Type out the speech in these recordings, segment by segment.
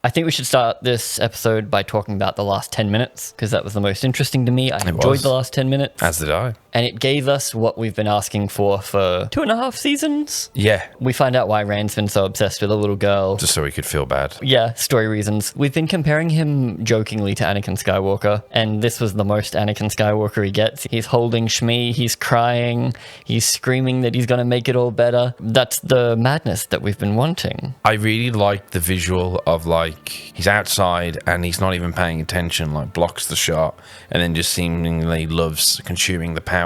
I think we should start this episode by talking about the last 10 minutes, because that was the most interesting to me. I enjoyed the last 10 minutes. As did I. And it gave us what we've been asking for 2.5 seasons. Yeah. We find out why Rand's been so obsessed with a little girl. Just so he could feel bad. Yeah, story reasons. We've been comparing him jokingly to Anakin Skywalker, and this was the most Anakin Skywalker he gets. He's holding Shmi, he's crying, he's screaming that he's going to make it all better. That's the madness that we've been wanting. I really liked the visual of, like, he's outside and he's not even paying attention, like, blocks the shot, and then just seemingly loves consuming the power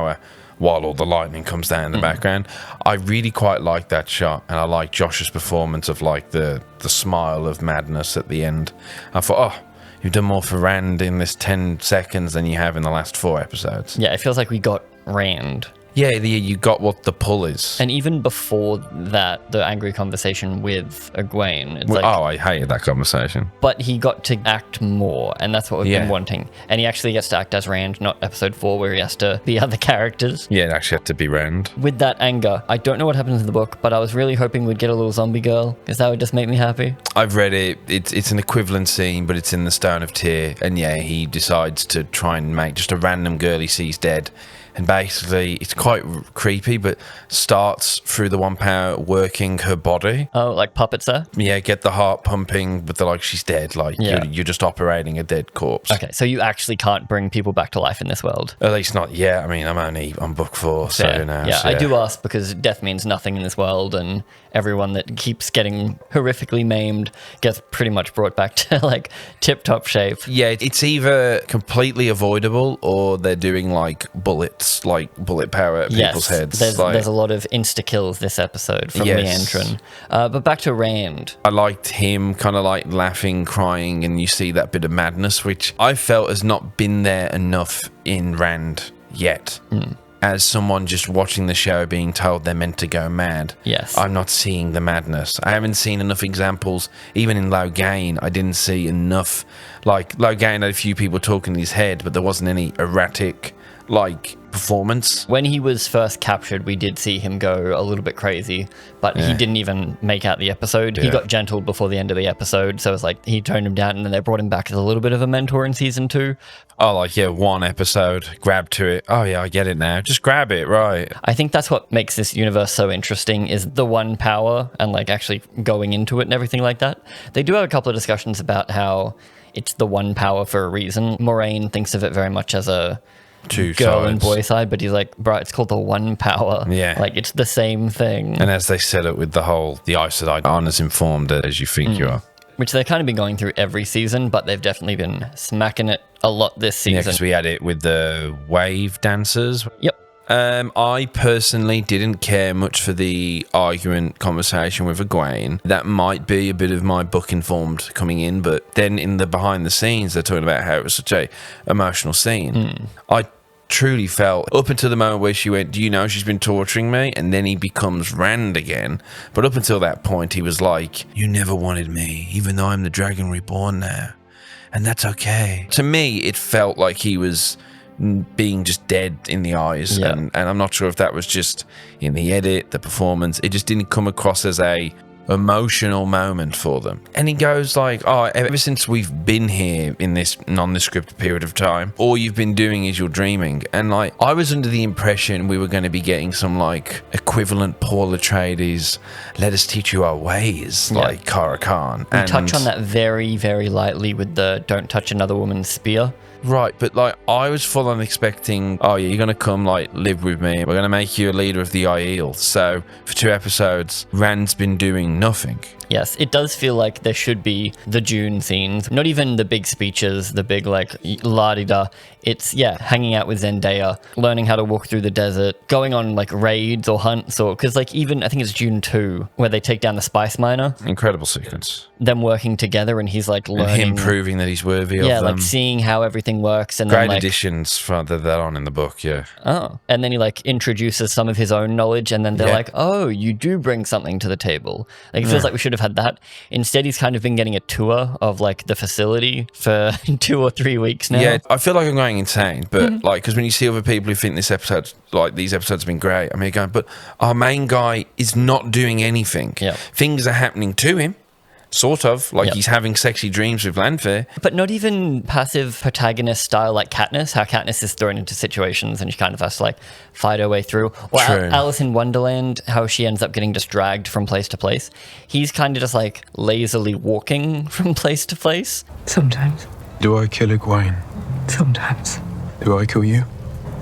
while all the lightning comes down in the background. I really quite like that shot, and I like Josh's performance of, like, the smile of madness at the end. I thought, oh, you've done more for Rand in this 10 seconds than you have in the last 4 episodes. Yeah, it feels like we got Rand. Yeah, you got what the pull is. And even before that, the angry conversation with Egwene. It's I hated that conversation. But he got to act more, and that's what we've been wanting. And he actually gets to act as Rand, not episode 4 where he has to be other characters. Yeah, it actually had to be Rand. With that anger, I don't know what happens in the book, but I was really hoping we'd get a little zombie girl, because that would just make me happy. I've read it. It's an equivalent scene, but it's in the Stone of Tyr. And yeah, he decides to try and make just a random girl he sees dead. And basically, it's quite creepy, but starts through the one power working her body. Oh, like puppets there? Yeah, get the heart pumping, but they're like, she's dead. Like, you're just operating a dead corpse. Okay, so you actually can't bring people back to life in this world? At least not yet. I mean, I'm only on book 4, so who knows? Yeah, I do ask because death means nothing in this world, and everyone that keeps getting horrifically maimed gets pretty much brought back to, like, tip-top shape. Yeah, it's either completely avoidable or they're doing, like, bullet power at people's heads. There's a lot of insta-kills this episode from Leandrin. But back to Rand. I liked him kind of like laughing, crying, and you see that bit of madness, which I felt has not been there enough in Rand yet. As someone just watching the show being told they're meant to go mad. Yes. I'm not seeing the madness. I haven't seen enough examples. Even in Logain, I didn't see enough. Like, Logain had a few people talking in his head, but there wasn't any erratic, like, performance. When he was first captured, we did see him go a little bit crazy, but he didn't even make out the episode. He got gentled before the end of the episode, so it's like he toned him down, and then they brought him back as a little bit of a mentor in season 2. Oh, like, yeah, one episode, grab to it. Oh, yeah, I get it now. Just grab it, right. I think that's what makes this universe so interesting, is the one power and, like, actually going into it and everything like that. They do have a couple of discussions about how it's the one power for a reason. Moraine thinks of it very much as a two girl sides. And boy side, but he's like, bro, it's called the one power. Yeah. Like, it's the same thing. And as they said it with the whole, the Aes Sedai aren't as informed as you think you are. Which they've kind of been going through every season, but they've definitely been smacking it a lot this season. Yeah, because we had it with the wave dancers. Yep. I personally didn't care much for the argument conversation with Egwene. That might be a bit of my book informed coming in, but then in the behind the scenes, they're talking about how it was such a emotional scene. I truly felt, up until the moment where she went, do you know she's been torturing me? And then he becomes Rand again. But up until that point, he was like, you never wanted me, even though I'm the Dragon Reborn now. And that's okay. To me, it felt like he was being just dead in the eyes, and I'm not sure if that was just in the edit, the performance. It just didn't come across as a emotional moment for them. And he goes like, oh, ever since we've been here in this nondescript period of time, all you've been doing is you're dreaming. And like, I was under the impression we were going to be getting some like equivalent Paul Atreides, let us teach you our ways, like Kara Khan. We touch on that very, very lightly with the don't touch another woman's spear. Right, but like, I was full on expecting, oh yeah, you're going to come like live with me. We're going to make you a leader of the Aiel. So for 2 episodes, Rand's been doing nothing. Yes, it does feel like there should be the Dune scenes, not even the big speeches, the big like la-di-da. It's, hanging out with Zendaya, learning how to walk through the desert, going on like raids or hunts, or because like even, I think it's Dune 2, where they take down the spice miner. Incredible sequence. Them working together, and he's like learning. And him proving that he's worthy of them. Yeah, like seeing how everything works. And great then, like, additions further that on in the book, Oh, and then he like introduces some of his own knowledge, and then they're like, oh, you do bring something to the table. Like, it feels like we should have had that. Instead, he's kind of been getting a tour of like the facility for 2 or 3 weeks now. Yeah, I feel like I'm going insane, but like, because when you see other people who think this episode, like these episodes have been great, I mean, you're going, but our main guy is not doing anything. Yeah. Things are happening to him. Sort of. Like Yep. he's having sexy dreams with Lanfear. But not even passive protagonist style like Katniss, how Katniss is thrown into situations and she kind of has to like fight her way through. Or True. Alice in Wonderland, how she ends up getting just dragged from place to place. He's kind of just like lazily walking from place to place. Sometimes. Do I kill Egwene? Sometimes. Do I kill you?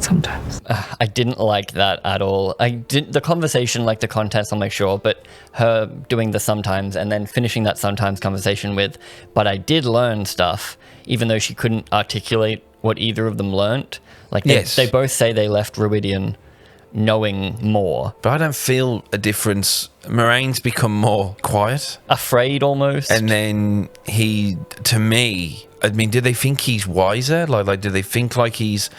Sometimes. I didn't like that at all. I did the conversation, like the context, I'll make sure, but her doing the sometimes and then finishing that sometimes conversation with, but I did learn stuff, even though she couldn't articulate what either of them learnt. Like they both say they left Ruidian knowing more. But I don't feel a difference. Moraine's become more quiet. Afraid almost. And then he, to me, I mean, do they think he's wiser? Like do they think like he's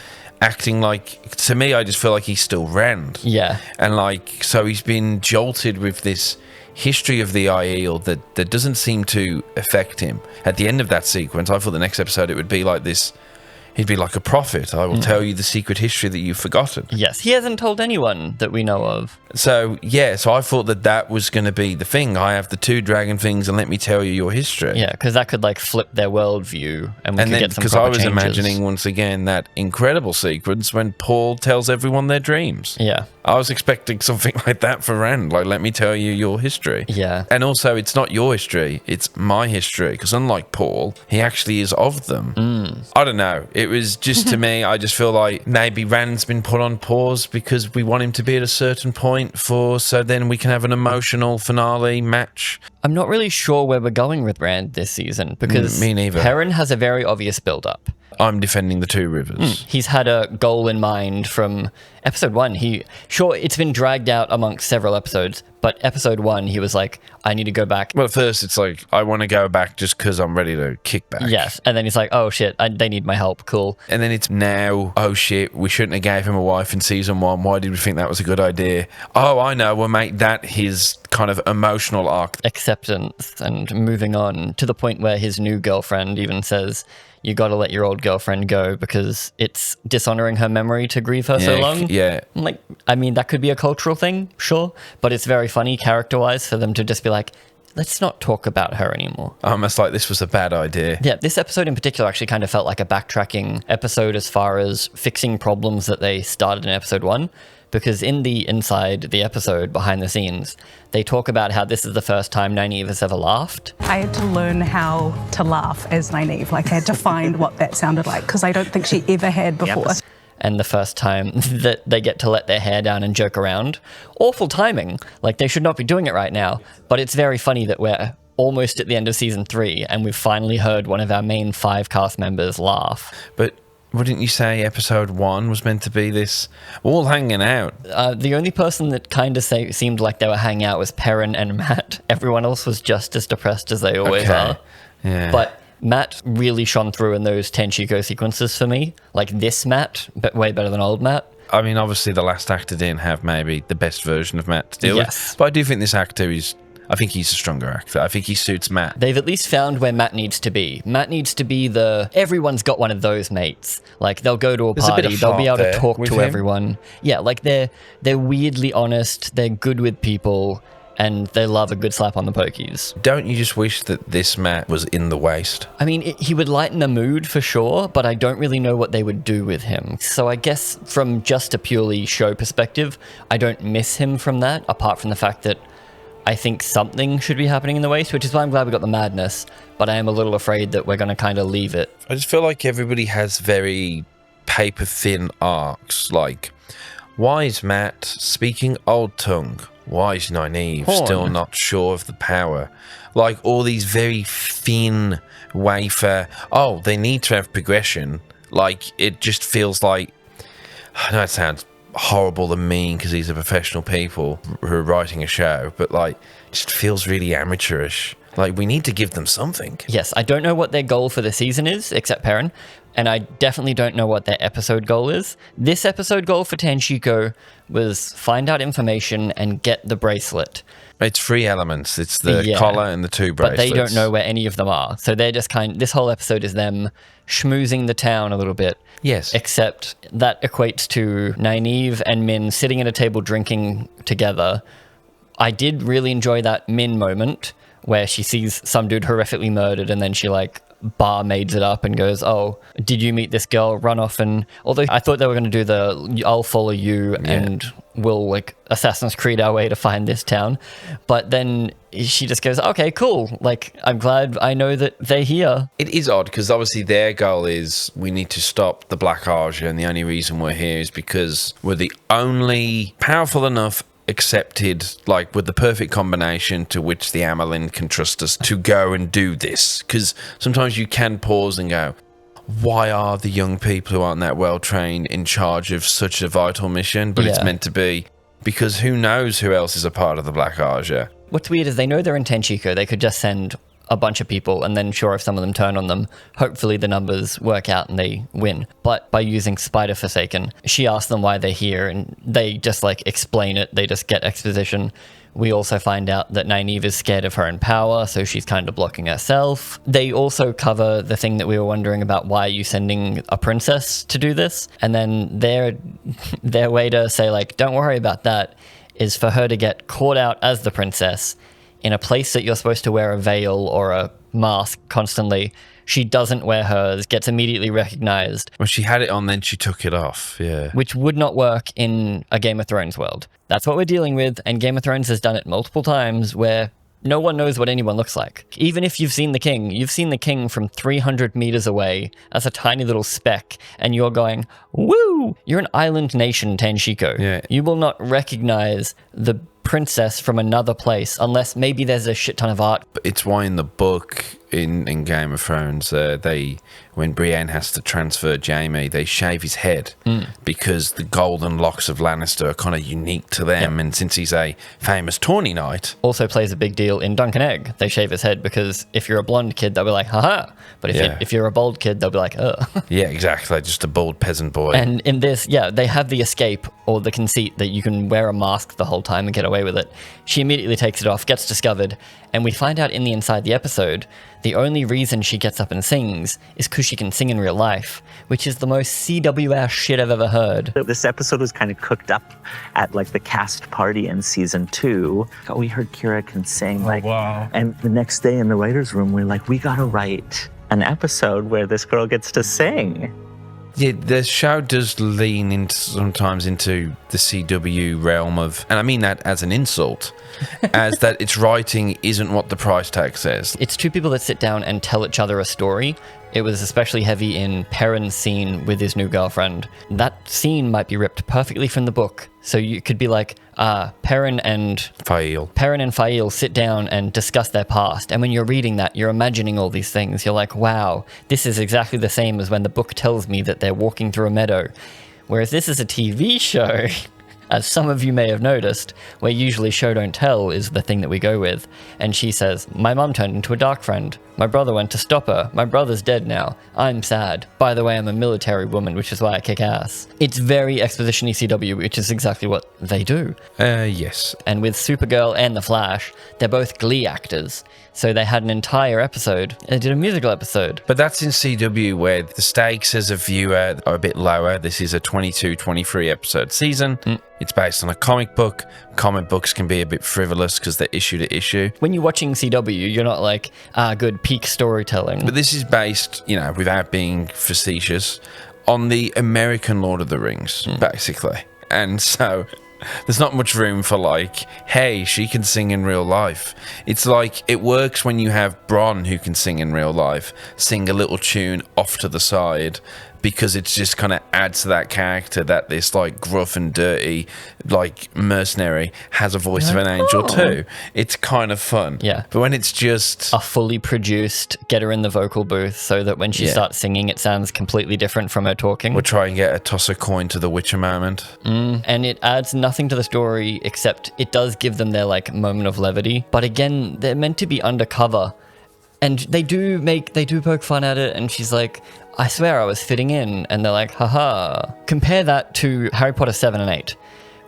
acting like, to me, I just feel like he's still Rand. Yeah. And like, so he's been jolted with this history of the Aiel that doesn't seem to affect him. At the end of that sequence, I thought the next episode it would be like this. He'd be like a prophet. I will tell you the secret history that you've forgotten. Yes, he hasn't told anyone that we know of. So, yeah, so I thought that was going to be the thing. I have the 2 dragon things and let me tell you your history. Yeah, because that could like flip their worldview and we could get some because proper I was changes. imagining once again that incredible sequence when Paul tells everyone their dreams. Yeah. I was expecting something like that for Rand, like, let me tell you your history. Yeah. And also, it's not your history, it's my history, because unlike Paul, he actually is of them. I don't know. It was just, to me, I just feel like maybe Rand's been put on pause because we want him to be at a certain point so then we can have an emotional finale match. I'm not really sure where we're going with Rand this season because Me neither. Perrin has a very obvious build-up. I'm defending the 2 rivers. He's had a goal in mind from episode 1. Sure, it's been dragged out amongst several episodes, but episode 1, he was like, I need to go back. Well, at first it's like, I want to go back just because I'm ready to kick back. Yes, and then he's like, oh shit, they need my help, cool. And then it's now, oh shit, we shouldn't have gave him a wife in season 1. Why did we think that was a good idea? Oh, I know, we'll make that his kind of emotional arc. Acceptance and moving on to the point where his new girlfriend even says, you got to let your old girlfriend go because it's dishonoring her memory to grieve her so long. Yeah. Like, I mean, that could be a cultural thing, sure, but it's very funny character-wise for them to just be like, let's not talk about her anymore. Almost like this was a bad idea. Yeah, this episode in particular actually kind of felt like a backtracking episode as far as fixing problems that they started in episode 1. Because in the inside the episode, behind the scenes, they talk about how this is the first time Nynaeve has ever laughed. I had to learn how to laugh as Nynaeve. Like, I had to find what that sounded like, because I don't think she ever had before. Yep. And the first time that they get to let their hair down and joke around. Awful timing. Like, they should not be doing it right now. But it's very funny that we're almost at the end of season 3, and we've finally heard one of our main 5 cast members laugh. But wouldn't you say episode 1 was meant to be this all hanging out? The only person that kind of seemed like they were hanging out was Perrin and Matt. Everyone else was just as depressed as they always are. Yeah. But Matt really shone through in those Tanchico sequences for me. Like this Matt, but way better than old Matt. I mean, obviously the last actor didn't have maybe the best version of Matt to deal with. But I do think this actor I think he's a stronger actor. I think he suits Matt. They've at least found where Matt needs to be. Matt needs to be everyone's got one of those mates. Like, they'll go to a party, they'll be able to talk to everyone. Yeah, like they're weirdly honest, they're good with people, and they love a good slap on the pokies. Don't you just wish that this Matt was in the waste? I mean, he would lighten the mood for sure, but I don't really know what they would do with him. So I guess from just a purely show perspective, I don't miss him from that, apart from the fact that I think something should be happening in the waste, which is why I'm glad we got the madness, but I am a little afraid that we're going to kind of leave it. I just feel like everybody has very paper-thin arcs. Like, why is Matt speaking Old Tongue? Why is Nynaeve still not sure of the power? Like, all these very thin wafer... Oh, they need to have progression. Like, it just feels like... I know it sounds horrible and mean because these are professional people who are writing a show, but like, it just feels really amateurish. Like, we need to give them something. Yes, I don't know what their goal for the season is, except Perrin, and I definitely don't know what their episode goal is. This episode goal for Tanchico was find out information and get the bracelet. It's 3 elements. It's the collar and the 2 bracelets. But they don't know where any of them are. So they're just this whole episode is them schmoozing the town a little bit. Yes. Except that equates to Nynaeve and Min sitting at a table drinking together. I did really enjoy that Min moment where she sees some dude horrifically murdered and then she like barmaids it up and goes, oh, did you meet this girl? Run off. And although I thought they were going to do the I'll follow you and we'll like Assassin's Creed our way to find this town, but then she just goes, okay, cool, like I'm glad I know that they're here. It is odd because obviously their goal is we need to stop the Black Arja, and the only reason we're here is because we're the only powerful enough, accepted, like with the perfect combination to which the Amelin can trust us to go and do this. Because sometimes you can pause and go, why are the young people who aren't that well trained in charge of such a vital mission? But it's meant to be because who knows who else is a part of the Black Arja. What's weird is they know they're in Tanchico. They could just send a bunch of people and then sure, if some of them turn on them, hopefully the numbers work out and they win. But by using Spider Forsaken, she asks them why they're here and they just like explain it. They just get exposition. We also find out that Nynaeve is scared of her own power, so she's kind of blocking herself. They also cover the thing that we were wondering about, why are you sending a princess to do this? And then their way to say like, don't worry about that, is for her to get caught out as the princess in a place that you're supposed to wear a veil or a mask constantly. She doesn't wear hers, gets immediately recognized. Well, she had it on, then she took it off, Which would not work in a Game of Thrones world. That's what we're dealing with, and Game of Thrones has done it multiple times where no one knows what anyone looks like. Even if you've seen the king from 300 meters away as a tiny little speck, and you're going, woo! You're an island nation, Tanchico. Yeah. You will not recognize the princess from another place unless maybe there's a shit ton of art. But it's why in the book in Game of Thrones, when Brienne has to transfer Jaime, they shave his head because the golden locks of Lannister are kind of unique to them. And since he's a famous tourney knight, also plays a big deal in Dunk and Egg. They shave his head because if you're a blonde kid, they'll be like, haha. But if you're a bald kid, they'll be like, ugh. Yeah, exactly. Just a bald peasant boy. And in this, they have the escape or the conceit that you can wear a mask the whole time and get away with it. She immediately takes it off, gets discovered, and we find out in the inside the episode, the only reason she gets up and sings is because she can sing in real life, which is the most CW ass shit I've ever heard. This episode was kind of cooked up at like the cast party in season 2. We heard Kira can sing, wow. And the next day in the writer's room, we're like, we gotta write an episode where this girl gets to sing. Yeah, the show does lean sometimes into the CW realm of, and I mean that as an insult, as that its writing isn't what the price tag says. It's two people that sit down and tell each other a story. It was especially heavy in Perrin's scene with his new girlfriend. That scene might be ripped perfectly from the book. So you could be like, Perrin and Fael sit down and discuss their past. And when you're reading that, you're imagining all these things. You're like, wow, this is exactly the same as when the book tells me that they're walking through a meadow. Whereas this is a TV show, as some of you may have noticed, where usually show don't tell is the thing that we go with. And she says, my mum turned into a dark friend. My brother went to stop her. My brother's dead now. I'm sad. By the way, I'm a military woman, which is why I kick ass. It's very exposition-y CW, which is exactly what they do. Yes. And with Supergirl and The Flash, they're both Glee actors. So they had an entire episode. They did a musical episode. But that's in CW where the stakes as a viewer are a bit lower. This is a 22, 23 episode season. It's based on a comic book. Comic books can be a bit frivolous because they're issue to issue. When you're watching CW, you're not like, good peak storytelling. But this is based, without being facetious, on the American Lord of the Rings, basically. And so there's not much room for like, hey, she can sing in real life. It's like, it works when you have Bronn, who can sing in real life, sing a little tune off to the side, because it's just kind of adds to that character that this like gruff and dirty like mercenary has a voice of an angel too. It's kind of fun. Yeah. But when it's just a fully produced, get her in the vocal booth so that when she starts singing, it sounds completely different from her talking. We'll try and get a toss a coin to the Witcher moment. And it adds nothing to the story except it does give them their like moment of levity. But again, they're meant to be undercover. And they do poke fun at it, and she's like, I swear I was fitting in. And they're like, haha. Compare that to Harry Potter 7 and 8,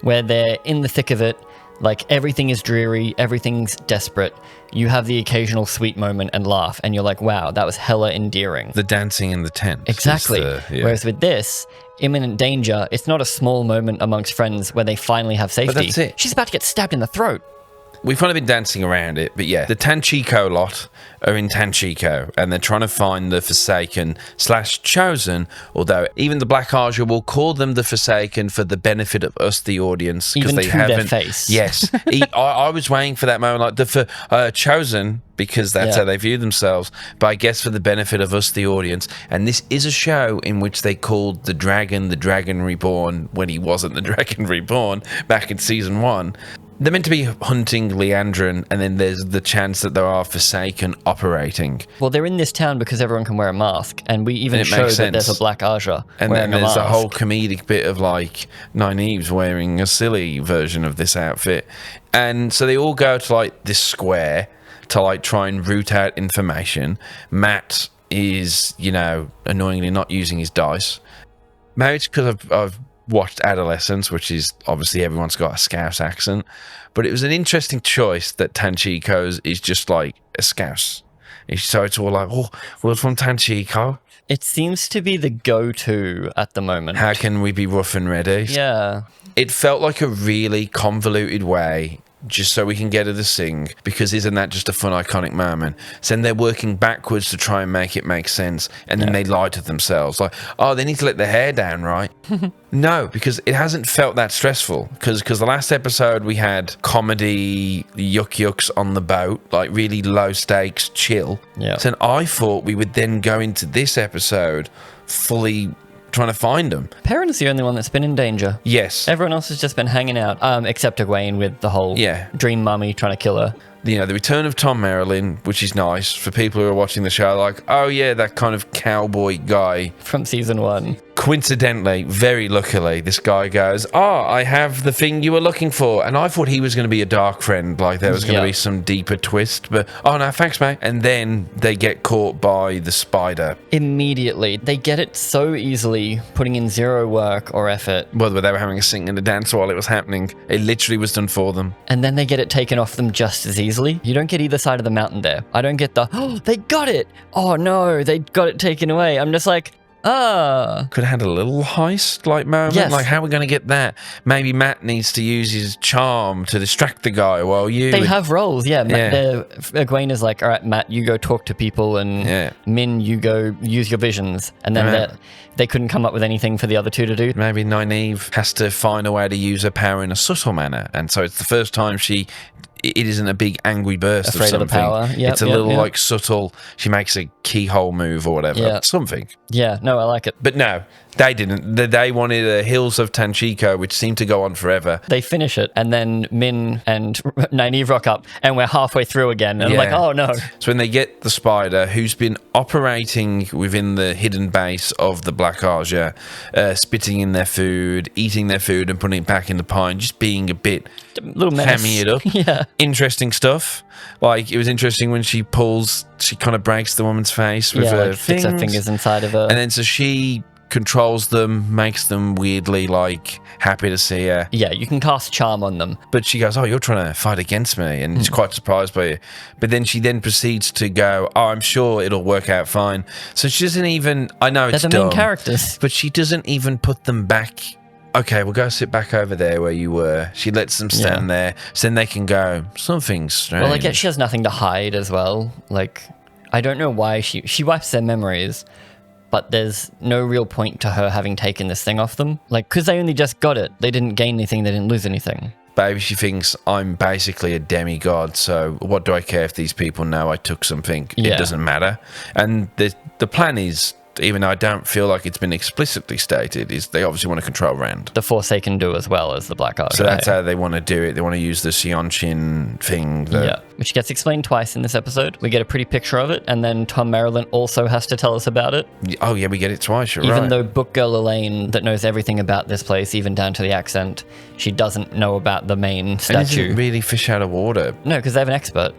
where they're in the thick of it, like everything is dreary, everything's desperate. You have the occasional sweet moment and laugh, and you're like, wow, that was hella endearing. The dancing in the tent. Exactly. Whereas with this, imminent danger, it's not a small moment amongst friends where they finally have safety. But that's it. She's about to get stabbed in the throat. We've kind of been dancing around it, but yeah, the Tanchico lot are in Tanchico, and they're trying to find the Forsaken / Chosen, although even the Black Aja will call them the Forsaken for the benefit of us, the audience, because Even they to their haven't. face. Yes. I was waiting for that moment, like the Chosen, because that's Yeah. how they view themselves, but I guess for the benefit of us, the audience. And this is a show in which they called the Dragon Reborn when he wasn't the Dragon Reborn back in season 1. They're meant to be hunting Leandrin, and then there's the chance that there are Forsaken operating. Well, they're in this town because everyone can wear a mask, and we even And it show makes that there's sense. a Black Aja And wearing then a there's mask. a whole comedic bit of like Nynaeve's wearing a silly version of this outfit. And so they all go to like this square to like try and root out information. Matt is, you know, annoyingly not using his dice. Maybe it's because I've watched Adolescence, which is obviously everyone's got a Scouse accent, but it was an interesting choice that Tanchico's is just like a Scouse. So it's all like, oh, we're from Tanchico. It seems to be the go-to at the moment. How can we be rough and ready? Yeah. It felt like a really convoluted way just so we can get her to sing, because isn't that just a fun, iconic moment? So then they're working backwards to try and make it make sense, and then they lie to themselves. Like, oh, they need to let their hair down, right? No, because it hasn't felt that stressful. Because the last episode we had comedy, yucks on the boat, like really low stakes, chill. Yeah. So I thought we would then go into this episode fully trying to find them. Perrin's the only one that's been in danger. Yes. Everyone else has just been hanging out, except Egwene with the whole dream mummy trying to kill her. You know, the return of Tom Merrilin, which is nice for people who are watching the show, like, oh yeah, that kind of cowboy guy. From season 1. Coincidentally, very luckily, this guy goes, oh, I have the thing you were looking for. And I thought he was going to be a dark friend, like there was going to be some deeper twist, but, oh no, thanks, mate. And then they get caught by the spider. Immediately. They get it so easily, putting in zero work or effort. Well, they were having a sing and a dance while it was happening. It literally was done for them. And then they get it taken off them just as easily. You don't get either side of the mountain there. I don't get the, oh, they got it. Oh no, they got it taken away. I'm just like, could have had a little heist-like moment. Yes. Like, how are we going to get that? Maybe Matt needs to use his charm to distract the guy while you... They have roles, yeah. Egwene is like, all right, Matt, you go talk to people, and Min, you go use your visions. And then they couldn't come up with anything for the other two to do. Maybe Nynaeve has to find a way to use her power in a subtle manner. And so it's the first time it isn't a big angry burst Afraid of of the something. power. Yep, it's a little like subtle. She makes a keyhole move or whatever. Something. Yeah, no, I like it. But no, they didn't. They wanted the Hills of Tanchico, which seemed to go on forever. They finish it, and then Min and Nynaeve rock up, and we're halfway through again. And I'm like, oh no. So when they get the spider, who's been operating within the hidden base of the Black Aja, spitting in their food, eating their food, and putting it back in the pine, just being a bit... little mess. Hamming it up. Yeah. Interesting stuff. Like, it was interesting when she kind of breaks the woman's face with her sticks her fingers inside of her. And then so she controls them, makes them weirdly, like, happy to see her. Yeah, you can cast charm on them. But she goes, oh, you're trying to fight against me, and she's quite surprised by it. But then she then proceeds to go, oh, I'm sure it'll work out fine. So she doesn't even... I know it's They're the main dumb, characters. but she doesn't even put them back... Okay, we'll go sit back over there where you were. She lets them stand there, so then they can go, something's strange. Well, I guess she has nothing to hide as well. Like, I don't know why she wipes their memories, but there's no real point to her having taken this thing off them. Like, because they only just got it. They didn't gain anything, they didn't lose anything. Maybe she thinks, I'm basically a demigod, so what do I care if these people know I took something? Yeah. It doesn't matter. And the plan is, even though I don't feel like it's been explicitly stated, is they obviously want to control Rand. The Forsaken do as well as the Black Aja. So that's how they want to do it. They want to use the Sionchin thing. Which gets explained twice in this episode. We get a pretty picture of it, and then Tom Merrilin also has to tell us about it. Oh yeah, we get it twice, you're Even right. though book girl Elaine, that knows everything about this place, even down to the accent, she doesn't know about the main And statue. isn't really fish out of water. No, because they have an expert.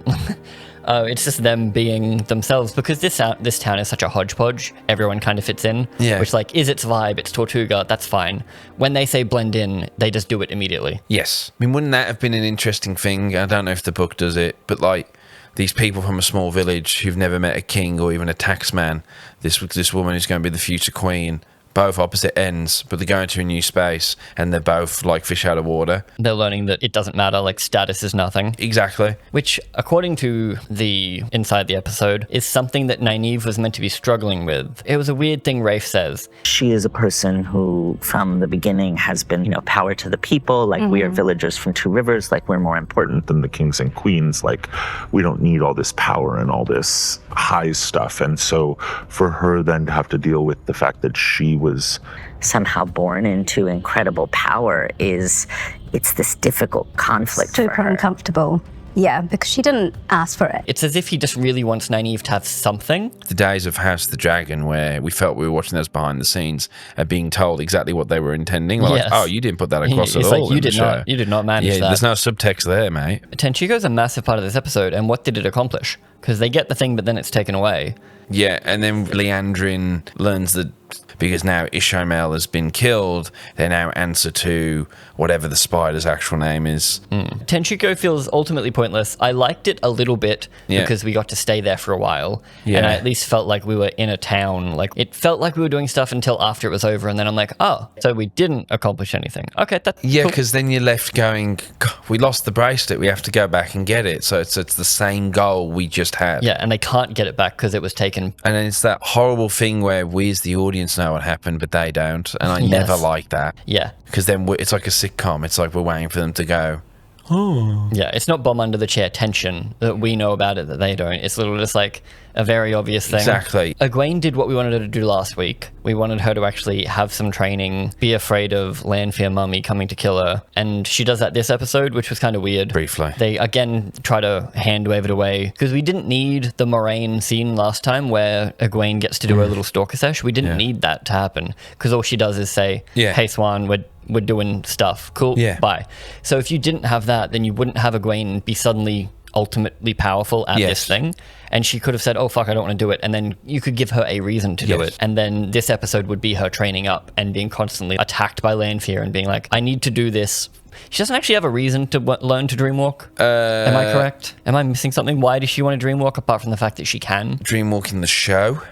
It's just them being themselves, because this town is such a hodgepodge. Everyone kind of fits in. Yeah. Which, like, is its vibe. It's Tortuga. That's fine. When they say blend in, they just do it immediately. Yes. I mean, wouldn't that have been an interesting thing? I don't know if the book does it, but like these people from a small village who've never met a king or even a taxman, this woman who's going to be the future queen, both opposite ends, but they're going to a new space and they're both like fish out of water. They're learning that it doesn't matter, like status is nothing. Exactly. Which, according to the inside the episode, is something that Nynaeve was meant to be struggling with. It was a weird thing Rafe says. She is a person who, from the beginning, has been, power to the people. Like, we are villagers from Two Rivers. Like, we're more important than the kings and queens. Like, we don't need all this power and all this high stuff. And so for her then to have to deal with the fact that she was somehow born into incredible power it's this difficult conflict for Super her. uncomfortable. Yeah, because she didn't ask for it. It's as if he just really wants Nynaeve to have something. The days of House of the Dragon, where we felt we were watching those behind the scenes, and being told exactly what they were intending. We're Yes. like, oh, you didn't put that across at It's all. like, you in the did show. not. You did not manage that. There's no subtext there, mate. Tanchico's a massive part of this episode, and what did it accomplish? Because they get the thing, but then it's taken away. Yeah, and then Leandrin learns that because now Ishmael has been killed, they now answer to whatever the spider's actual name is. Tanchico feels ultimately pointless. I liked it a little bit because we got to stay there for a while. Yeah. And I at least felt like we were in a town. Like, it felt like we were doing stuff until after it was over. And then I'm like, oh, so we didn't accomplish anything. Okay, that's Yeah, cool. because then you're left going, "God, we lost the bracelet, we have to go back and get it. So it's the same goal we just had. Yeah, and they can't get it back because it was taken. And then it's that horrible thing where we as the audience know what happened, but they don't. And I Yes. never like that. Yeah. Because then it's like a sitcom. It's like we're waiting for them to go, Yeah, it's not bomb under the chair tension that we know about it that they don't. It's literally just like a very obvious thing. Exactly. Egwene did what we wanted her to do last week. We wanted her to actually have some training, be afraid of Landfear Mummy coming to kill her. And she does that this episode, which was kind of weird. Briefly. They, again, try to hand wave it away. Because we didn't need the Moraine scene last time where Egwene gets to do her little stalker sesh. We didn't need that to happen. Because all she does is say, hey, Swan, we're doing stuff. Cool. Yeah. Bye. So if you didn't have that, then you wouldn't have Egwene be suddenly ultimately powerful at this thing. And she could have said, oh, fuck, I don't want to do it. And then you could give her a reason to do it. And then this episode would be her training up and being constantly attacked by Landfear and being like, I need to do this. She doesn't actually have a reason to learn to dreamwalk. Am I correct? Am I missing something? Why does she want to dreamwalk apart from the fact that she can? Dreamwalking the show?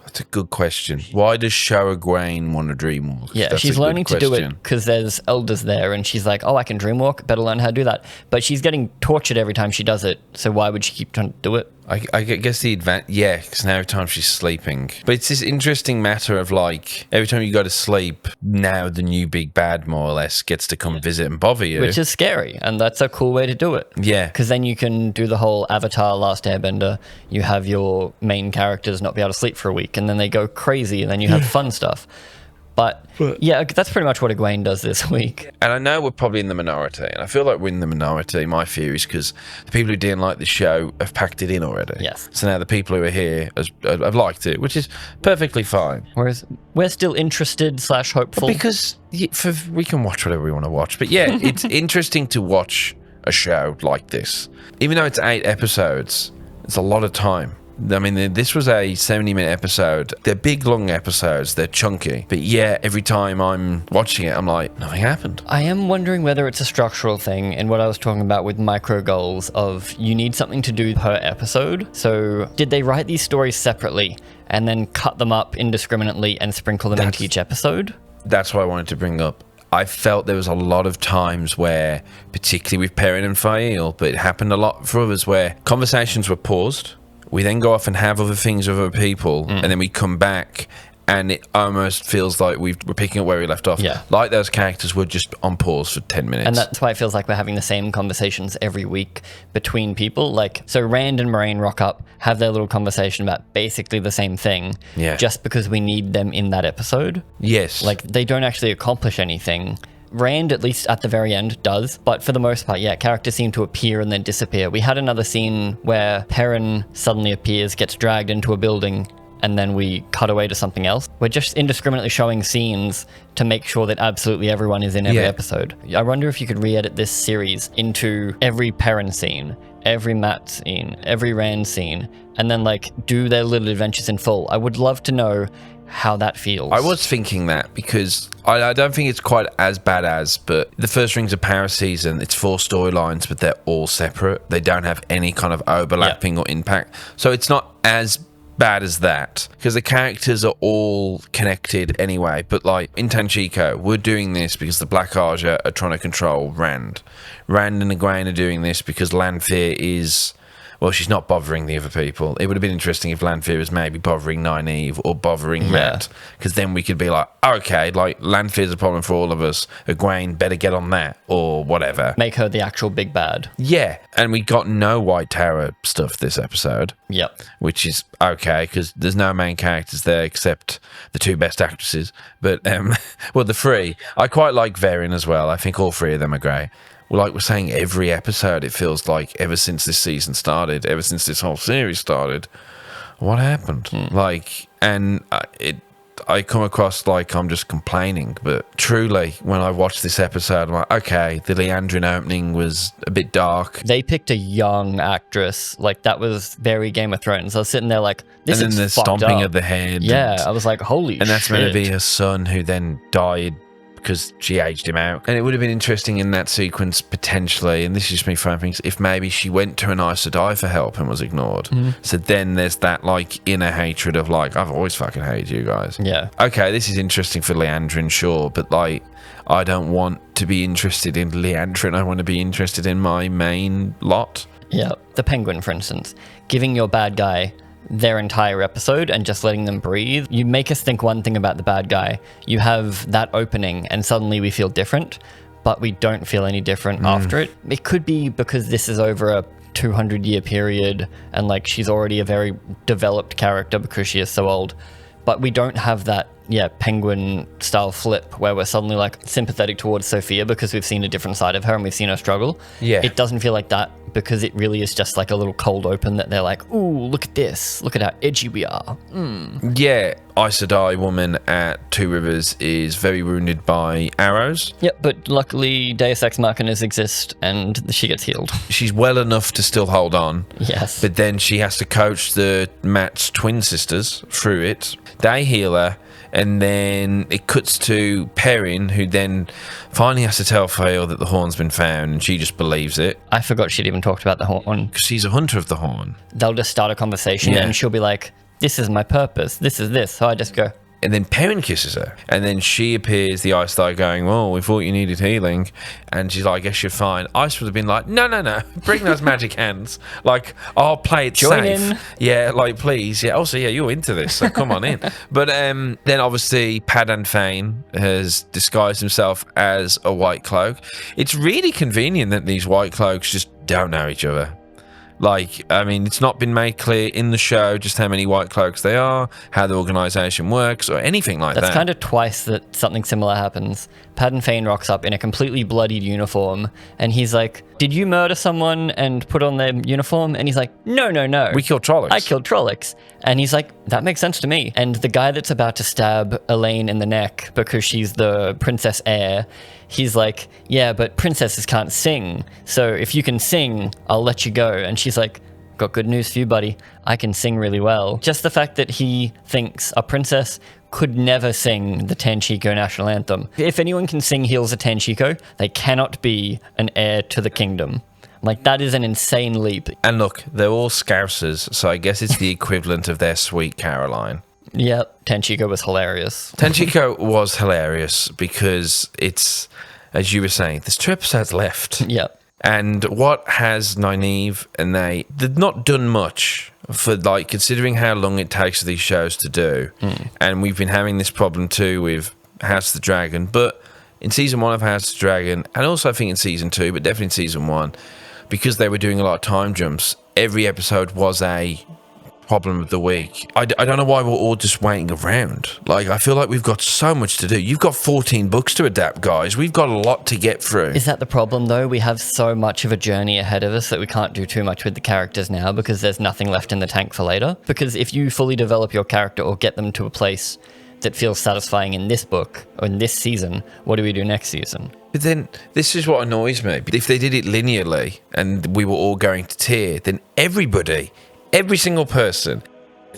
That's a good question. Why does Show Egwene want to dreamwalk? Yeah, That's she's a good learning to do it question. because there's elders there, and she's like, oh, I can dreamwalk, better learn how to do that. But she's getting tortured every time she does it, so why would she keep trying to do it? I guess the advantage, because now every time she's sleeping. But it's this interesting matter of like, every time you go to sleep, now the new big bad, more or less, gets to come visit and bother you. Which is scary, and that's a cool way to do it. Yeah. Because then you can do the whole Avatar Last Airbender. You have your main characters not be able to sleep for a week, and then they go crazy, and then you have fun stuff. But yeah, that's pretty much what Egwene does this week. And I know we're probably in the minority, and I feel like we're in the minority. My fear is because the people who didn't like the show have packed it in already. Yes. So now the people who are here have liked it, which is perfectly fine. Whereas we're still interested / hopeful. Because we can watch whatever we want to watch. But yeah, it's interesting to watch a show like this. Even though it's 8 episodes, it's a lot of time. I mean, this was a 70-minute episode. They're big, long episodes. They're chunky. But yeah, every time I'm watching it, I'm like, nothing happened. I am wondering whether it's a structural thing and what I was talking about with micro goals of you need something to do per episode. So did they write these stories separately and then cut them up indiscriminately and sprinkle them into each episode? That's what I wanted to bring up. I felt there was a lot of times where, particularly with Perrin and Fael, but it happened a lot for others, where conversations were paused. We then go off and have other things with other people, and then we come back, and it almost feels like we're picking up where we left off. Yeah. Like those characters were just on pause for 10 minutes. And that's why it feels like we're having the same conversations every week between people. Like, so Rand and Moraine rock up, have their little conversation about basically the same thing, just because we need them in that episode. Yes. Like, they don't actually accomplish anything. Rand, at least at the very end, does. But for the most part, yeah, characters seem to appear and then disappear. We had another scene where Perrin suddenly appears, gets dragged into a building, and then we cut away to something else. We're just indiscriminately showing scenes to make sure that absolutely everyone is in every episode. I wonder if you could re-edit this series into every Perrin scene, every Matt scene, every Rand scene, and then like do their little adventures in full. I would love to know how that feels. I was thinking that because I don't think it's quite as bad as, but the first Rings of Power season, it's 4 storylines, but they're all separate. They don't have any kind of overlapping or impact. So it's not as bad as that, because the characters are all connected anyway. But like in Tanchico, we're doing this because the Black Arja are trying to control Rand. Rand and Egwene are doing this because Lanfear is, well, she's not bothering the other people. It would have been interesting if Lanfear was maybe bothering Nynaeve or bothering Matt, because then we could be like, okay, like Lanfear's a problem for all of us. Egwene better get on that or whatever. Make her the actual big bad. Yeah, and we got no White Tower stuff this episode. Yep. Which is okay, because there's no main characters there except the 2 best actresses. But, well, the 3. I quite like Verin as well. I think all 3 of them are great. Well, like we're saying, every episode, it feels like ever since this season started, ever since this whole series started, what happened? Like, and I come across like I'm just complaining, but truly, when I watched this episode, I'm like, okay, the Leandrin opening was a bit dark. They picked a young actress. Like, that was very Game of Thrones. I was sitting there like, this and then is the fucked stomping up. of the head. Yeah, I was like, holy shit. And that's meant to be her son, who then died because she aged him out. And it would have been interesting in that sequence, potentially, and this is just me throwing things, if maybe she went to an Aes Sedai for help and was ignored. So then there's that, like, inner hatred of, like, I've always fucking hated you guys. Yeah. Okay, this is interesting for Leandrin, sure, but, like, I don't want to be interested in Leandrin. I want to be interested in my main lot. Yeah. The Penguin, for instance. Giving your bad guy their entire episode and just letting them breathe, you make us think one thing about the bad guy. You have that opening and suddenly we feel different, but we don't feel any different after it. It could be because this is over a 200-year period and like she's already a very developed character because she is so old, but we don't have that Penguin style flip where we're suddenly like sympathetic towards Sophia because we've seen a different side of her and we've seen her struggle. It doesn't feel like that because it really is just like a little cold open that they're like, ooh, look at this, look at how edgy we are. Yeah, Aes Sedai woman at Two Rivers is very wounded by arrows. Yep, but luckily Deus Ex Machinas exist and she gets healed. She's well enough to still hold on. Yes. But then she has to coach the Matt's twin sisters through it. They heal her. And then it cuts to Perrin, who then finally has to tell Fael that the horn's been found, and she just believes it. I forgot she'd even talked about the horn. Because she's a hunter of the horn. They'll just start a conversation and she'll be like, this is my purpose, this is this. So I just go, And then Perrin kisses her. And then she appears, the Ice Star, going, well, we thought you needed healing. And she's like, I guess you're fine. Ice would have been like, no. Bring those magic hands. Like, I'll play it Join safe. in. Yeah, like, please. Yeah, also, yeah, you're into this, so come on in. But then obviously Padan Fain has disguised himself as a White Cloak. It's really convenient that these White Cloaks just don't know each other. Like, I mean, it's not been made clear in the show just how many White Cloaks they are, how the organisation works, or anything like that. That's kind of twice that something similar happens. Padan Fain rocks up in a completely bloodied uniform, and he's like, did you murder someone and put on their uniform? And he's like, no. We killed Trollocs. I killed Trollocs. And he's like, that makes sense to me. And the guy that's about to stab Elaine in the neck because she's the princess heir, he's like, yeah, but princesses can't sing. So if you can sing, I'll let you go. And she's like, got good news for you, buddy. I can sing really well. Just the fact that he thinks a princess could never sing the Tanchico national anthem. If anyone can sing Heals a Tanchico, they cannot be an heir to the kingdom. Like, that is an insane leap. And look, they're all Scousers, so I guess it's the equivalent of their Sweet Caroline. Yeah, Tanchico was hilarious. Tanchico was hilarious because it's, as you were saying, there's 2 episodes left. Yeah. And what has Nynaeve and they've not done much for, like, considering how long it takes for these shows to do. And we've been having this problem too with House of the Dragon, but in season 1 of House of the Dragon, and also I think in season 2, but definitely in season 1, because they were doing a lot of time jumps, every episode was a problem of the week. I don't know why we're all just waiting around. Like, I feel like we've got so much to do. You've got 14 books to adapt, guys. We've got a lot to get through. Is that the problem, though? We have so much of a journey ahead of us that we can't do too much with the characters now because there's nothing left in the tank for later. Because if you fully develop your character or get them to a place that feels satisfying in this book or in this season, what do we do next season? But then, this is what annoys me. If they did it linearly and we were all going to tier, then every single person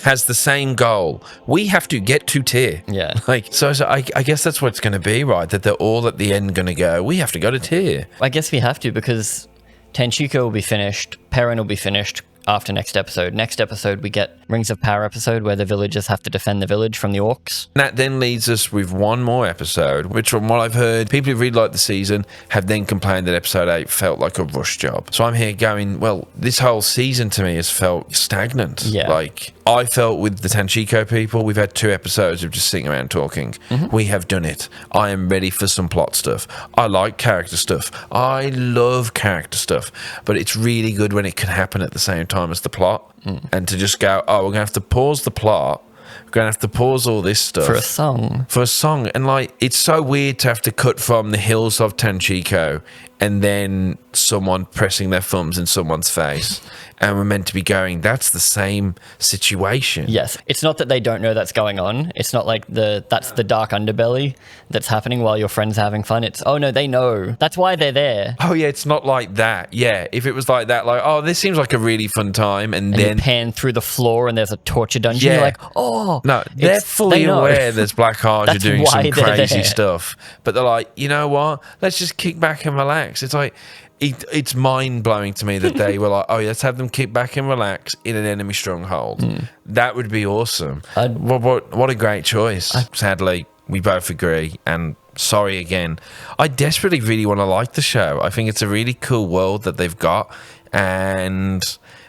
has the same goal. We have to get to tier. Yeah. Like, so I guess that's what it's going to be, right? That they're all at the end going to go, we have to go to tier. I guess we have to because Tanchico will be finished, Perrin will be finished, after next episode. Next episode, we get Rings of Power episode where the villagers have to defend the village from the orcs. That then leads us with one more episode, which from what I've heard, people who really liked the season have then complained that episode 8 felt like a rush job. So I'm here going, well, this whole season to me has felt stagnant. Yeah. Like, I felt with the Tanchico people, we've had 2 episodes of just sitting around talking. We have done it. I am ready for some plot stuff. I like character stuff. I love character stuff. But it's really good when it can happen at the same time as the plot. And to just go, oh, we're going to have to pause the plot. We're going to have to pause all this stuff. For a song. For a song. And, like, it's so weird to have to cut from the hills of Tanchico and then someone pressing their thumbs in someone's face. And we're meant to be going, that's the same situation. Yes. It's not that they don't know that's going on. It's not like that's the dark underbelly that's happening while your friends are having fun. It's, oh no, they know. That's why they're there. Oh yeah, it's not like that. Yeah, if it was like that, like, oh, this seems like a really fun time, and then you pan through the floor and there's a torture dungeon. Yeah. You're like, oh. No, they're fully they know. aware there's Black Heart are That's doing why some they're crazy there. stuff. But they're like, you know what? Let's just kick back and relax. It's like, it's mind-blowing to me that they were like, oh, let's have them kick back and relax in an enemy stronghold. That would be awesome. What a great choice. Sadly, we both agree, and sorry again. I desperately really want to like the show. I think it's a really cool world that they've got, and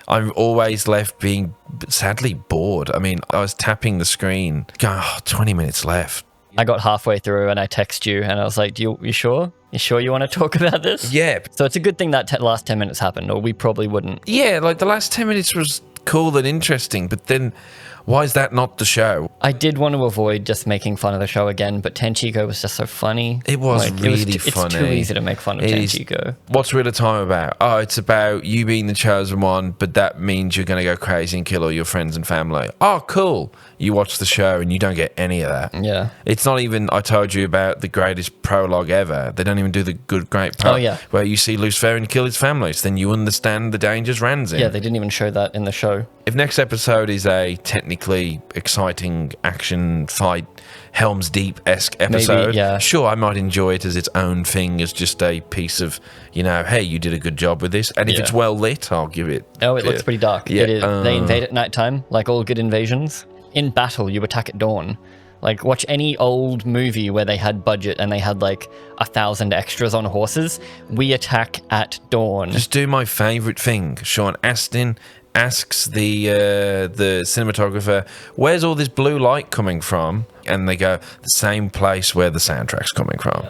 I'm always left being sadly bored. I mean, I was tapping the screen, going, 20 minutes left. I got halfway through and I text you and I was like, you sure? You sure you want to talk about this? Yeah. So it's a good thing that last 10 minutes happened, or we probably wouldn't. Yeah, like the last 10 minutes was cool and interesting, but then why is that not the show? I did want to avoid just making fun of the show again, but Tanchico was just so funny. It was really funny. It's too easy to make fun of Tanchico. What's Wheel of Time about? Oh, it's about you being the chosen one, but that means you're going to go crazy and kill all your friends and family. Oh, cool. You watch the show and you don't get any of that. Yeah. It's not even, I told you about the greatest prologue ever. They don't even do the great prologue. Oh, yeah. Where you see Luciferin kill his family, so then you understand the dangers Rand's in. Yeah, they didn't even show that in the show. If next episode is a technically exciting action fight, Helm's Deep-esque episode, Maybe, yeah. Sure, I might enjoy it as its own thing, as just a piece of, hey, you did a good job with this. And if it's well lit, I'll give it. Oh, it looks pretty dark. Yeah, It is. They invade at nighttime, like all good invasions. In battle, you attack at dawn. Like, watch any old movie where they had budget and they had, like, 1,000 extras on horses. We attack at dawn. Just do my favourite thing. Sean Astin asks the cinematographer, where's all this blue light coming from? And they go, the same place where the soundtrack's coming from.